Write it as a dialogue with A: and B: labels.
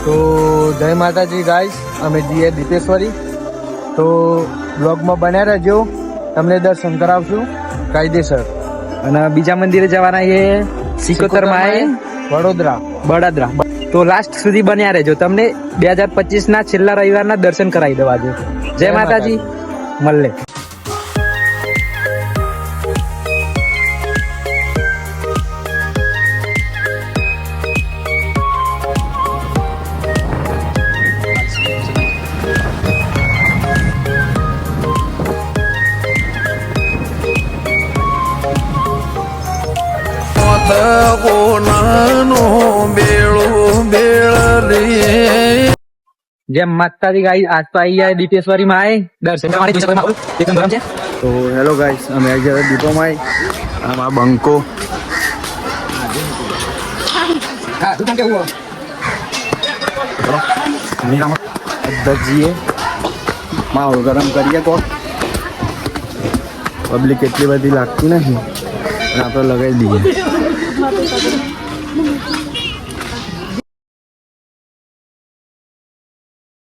A: તો જય માતાજી ગાઈસ, અમે જઈએ દીપેશ્વરી. તો બ્લોગમાં બન્યા રહેજો, તમને દર્શન કરાવશું કાયદેસર.
B: અને બીજા મંદિરે જવાના છે સિકોતર માં વડોદરા. તો લાસ્ટ સુધી બન્યા રહેજો, તમને 2025 ના છેલ્લા રવિવારના દર્શન કરાવી દેવા છે. જય માતાજી, મળે. જેમ માતાજી ગાઈ આજ તો આવી જાય દીપેશ્વરી માં આય દર્શન કરવાની.
A: તો હેલો ગાઈસ, અમે આવી ગયા દીપોમાં. આમાં બંકો જઈએ, માહોલ ગરમ કરીએ. કોક પબ્લિક એટલી બધી લાગતી નથી, આપણે લગાવી દઈએ.